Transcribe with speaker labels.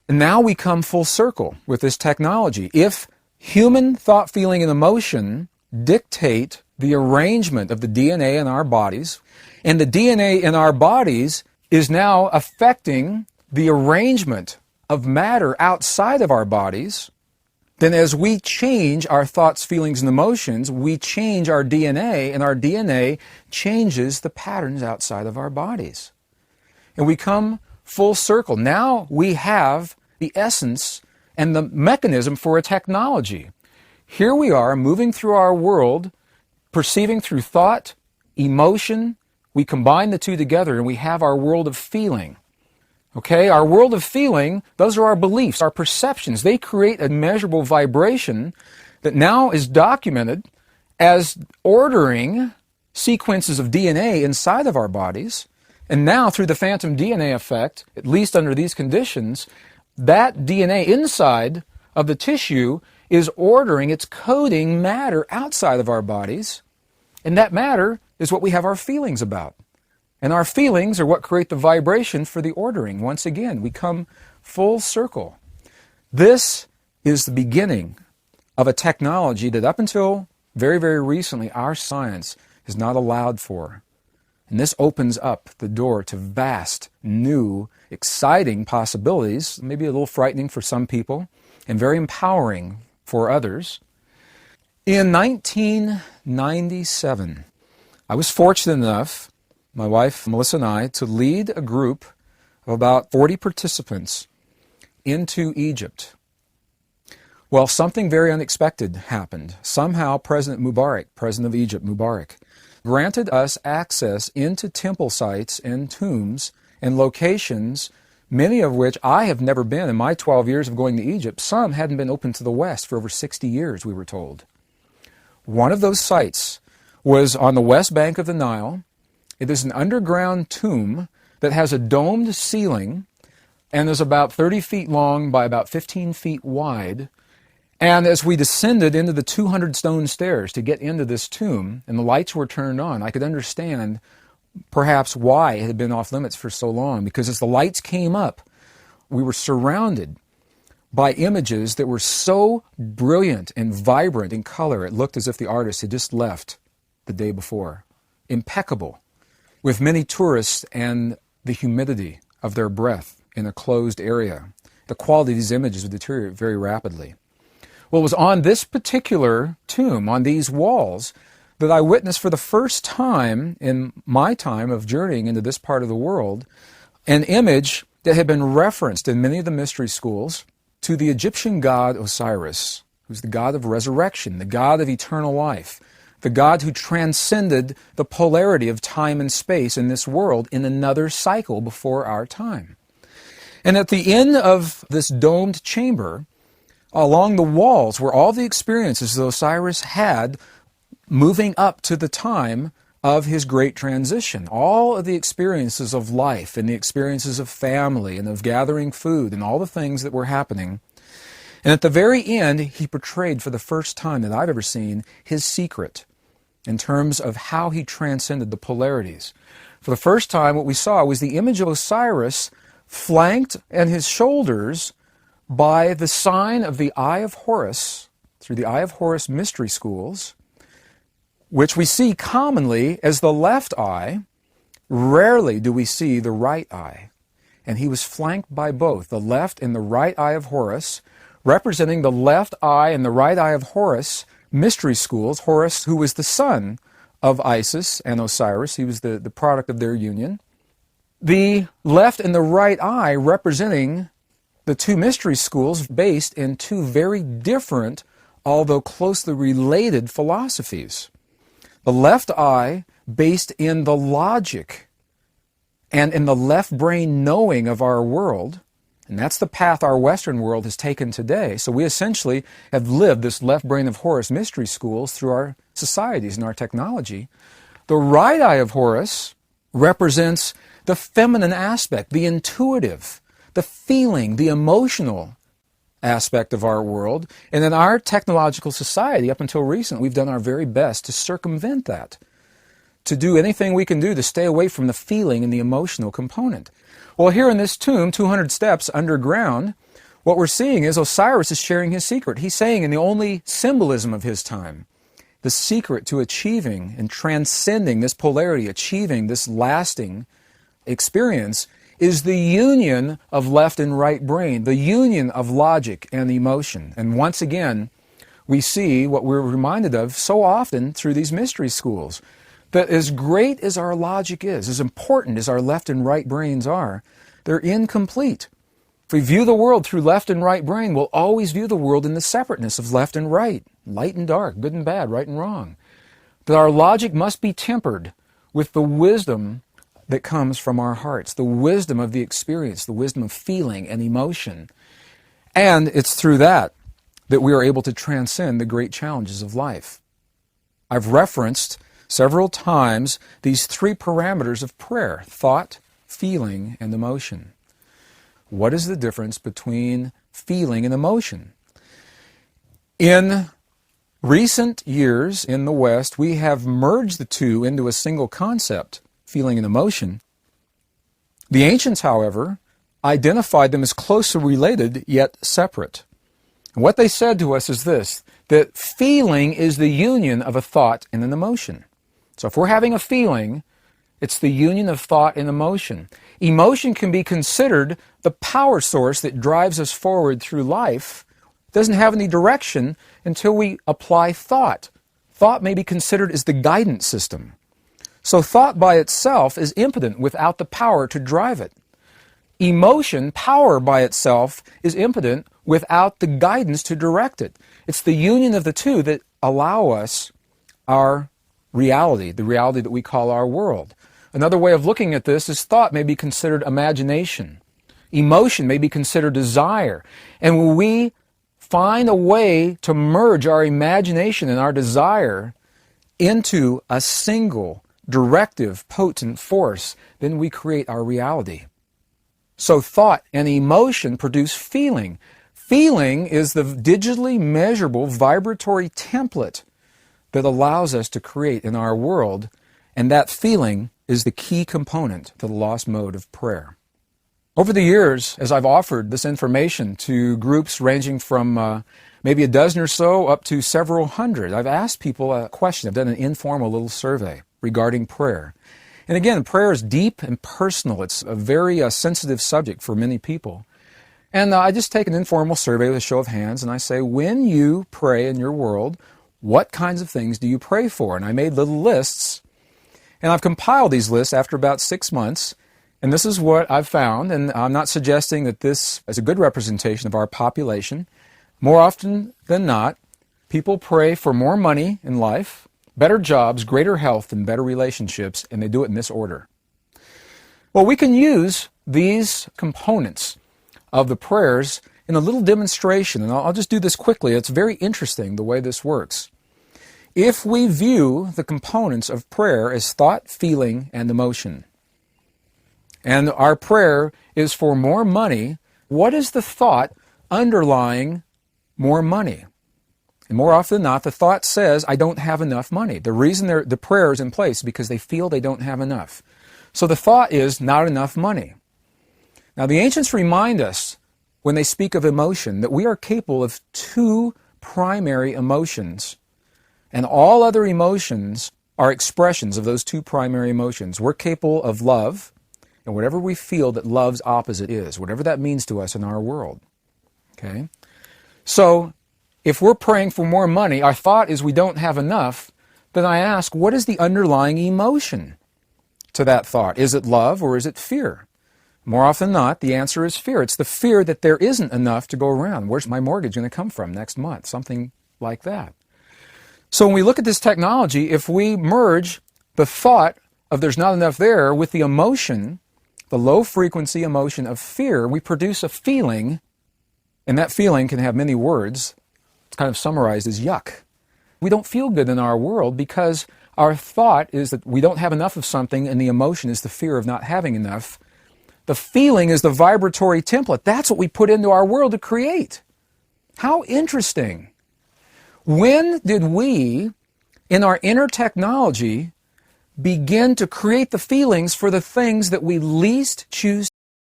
Speaker 1: And now we come full circle with this technology. If human thought, feeling, and emotion dictate the arrangement of the DNA in our bodies, and the DNA in our bodies is now affecting the arrangement of matter outside of our bodies, then as we change our thoughts, feelings, and emotions, we change our DNA, and our DNA changes the patterns outside of our bodies. And we come full circle. Now we have the essence and the mechanism for a technology. Here we are moving through our world, perceiving through thought, emotion. We combine the two together and we have our world of feeling. Okay, our world of feeling, those are our beliefs, our perceptions. They create a measurable vibration that now is documented as ordering sequences of DNA inside of our bodies. And now through the phantom DNA effect, at least under these conditions, that DNA inside of the tissue is ordering, it's coding matter outside of our bodies. And that matter is what we have our feelings about. And our feelings are what create the vibration for the ordering. Once again, we come full circle. This is the beginning of a technology that up until very, very recently, our science has not allowed for. And this opens up the door to vast, new, exciting possibilities, maybe a little frightening for some people, and very empowering for others. In 1997, I was fortunate enough, my wife Melissa and I, to lead a group of about 40 participants into Egypt. Well, something very unexpected happened. Somehow President Mubarak, President of Egypt, Mubarak, granted us access into temple sites and tombs and locations, many of which I have never been in my 12 years of going to Egypt. Some hadn't been open to the West for over 60 years, we were told. One of those sites was on the west bank of the Nile. It is an underground tomb that has a domed ceiling and is about 30 feet long by about 15 feet wide. And as we descended into the 200 stone stairs to get into this tomb, and the lights were turned on, I could understand perhaps why it had been off limits for so long. Because as the lights came up, we were surrounded by images that were so brilliant and vibrant in color, it looked as if the artist had just left the day before. Impeccable, with many tourists and the humidity of their breath in a closed area. The quality of these images would deteriorate very rapidly. Well, it was on this particular tomb, on these walls, that I witnessed for the first time in my time of journeying into this part of the world, an image that had been referenced in many of the mystery schools to the Egyptian god Osiris, who's the god of resurrection, the god of eternal life, the God who transcended the polarity of time and space in this world in another cycle before our time. And at the end of this domed chamber, along the walls were all the experiences that Osiris had moving up to the time of his great transition. All of the experiences of life and the experiences of family and of gathering food and all the things that were happening. And at the very end, he portrayed for the first time that I've ever seen his secret in terms of how he transcended the polarities. For the first time, what we saw was the image of Osiris flanked at his shoulders by the sign of the Eye of Horus, through the Eye of Horus mystery schools, which we see commonly as the left eye. Rarely do we see the right eye. And he was flanked by both, the left and the right eye of Horus, representing the left eye and the right eye of Horus mystery schools. Horus, who was the son of Isis and Osiris, he was the product of their union. The left and the right eye representing the two mystery schools based in two very different, although closely related philosophies. The left eye based in the logic and in the left brain knowing of our world, and that's the path our Western world has taken today. So we essentially have lived this left brain of Horus mystery schools through our societies and our technology. The right eye of Horus represents the feminine aspect, the intuitive, the feeling, the emotional aspect of our world. And in our technological society, up until recent, we've done our very best to circumvent that, to do anything we can do to stay away from the feeling and the emotional component. Well, here in this tomb, 200 steps underground, what we're seeing is Osiris is sharing his secret. He's saying in the only symbolism of his time, the secret to achieving and transcending this polarity, achieving this lasting experience, is the union of left and right brain, the union of logic and emotion. And once again, we see what we're reminded of so often through these mystery schools, that as great as our logic is, as important as our left and right brains are, they're incomplete. If we view the world through left and right brain, we'll always view the world in the separateness of left and right, light and dark, good and bad, right and wrong. That our logic must be tempered with the wisdom that comes from our hearts, the wisdom of the experience, the wisdom of feeling and emotion. And it's through that we are able to transcend the great challenges of life. I've referenced several times these three parameters of prayer: thought, feeling, and emotion. What is the difference between feeling and emotion? In recent years in the West, we have merged the two into a single concept, feeling and emotion. The ancients, however, identified them as closely related yet separate. And what they said to us is this, that feeling is the union of a thought and an emotion. So if we're having a feeling, it's the union of thought and emotion. Emotion can be considered the power source that drives us forward through life. It doesn't have any direction until we apply thought. Thought may be considered as the guidance system. So thought by itself is impotent without the power to drive it. Emotion, power by itself, is impotent without the guidance to direct it. It's the union of the two that allow us our reality, the reality that we call our world. Another way of looking at this is thought may be considered imagination. Emotion may be considered desire. And when we find a way to merge our imagination and our desire into a single directive, potent force, then we create our reality. So thought and emotion produce feeling. Feeling is the digitally measurable vibratory template that allows us to create in our world, and that feeling is the key component to the lost mode of prayer. Over the years, as I've offered this information to groups ranging from maybe a dozen or so up to several hundred, I've asked people a question. I've done an informal little survey regarding prayer. And again, prayer is deep and personal. It's a very sensitive subject for many people. And I just take an informal survey with a show of hands, and I say, when you pray in your world, what kinds of things do you pray for? And I made little lists, and I've compiled these lists after about 6 months, and this is what I've found, and I'm not suggesting that this is a good representation of our population. More often than not, people pray for more money in life, better jobs, greater health, and better relationships, and they do it in this order. Well, we can use these components of the prayers in a little demonstration, and I'll just do this quickly. It's very interesting the way this works. If we view the components of prayer as thought, feeling, and emotion, and our prayer is for more money, what is the thought underlying more money? And more often than not, the thought says, I don't have enough money. The reason the prayer is in place is because they feel they don't have enough. So the thought is not enough money. Now the ancients remind us, when they speak of emotion, that we are capable of two primary emotions, and all other emotions are expressions of those two primary emotions. We're capable of love, and whatever we feel that love's opposite is, whatever that means to us in our world. Okay? So, if we're praying for more money, our thought is we don't have enough, then I ask, what is the underlying emotion to that thought? Is it love or is it fear? More often than not, the answer is fear. It's the fear that there isn't enough to go around. Where's my mortgage going to come from next month? Something like that. So when we look at this technology, if we merge the thought of there's not enough there with the emotion, the low-frequency emotion of fear, we produce a feeling, and that feeling can have many words. It's kind of summarized as yuck. We don't feel good in our world because our thought is that we don't have enough of something, and the emotion is the fear of not having enough. The feeling is the vibratory template. That's what we put into our world to create. How interesting. When did we, in our inner technology, begin to create the feelings for the things that we least choose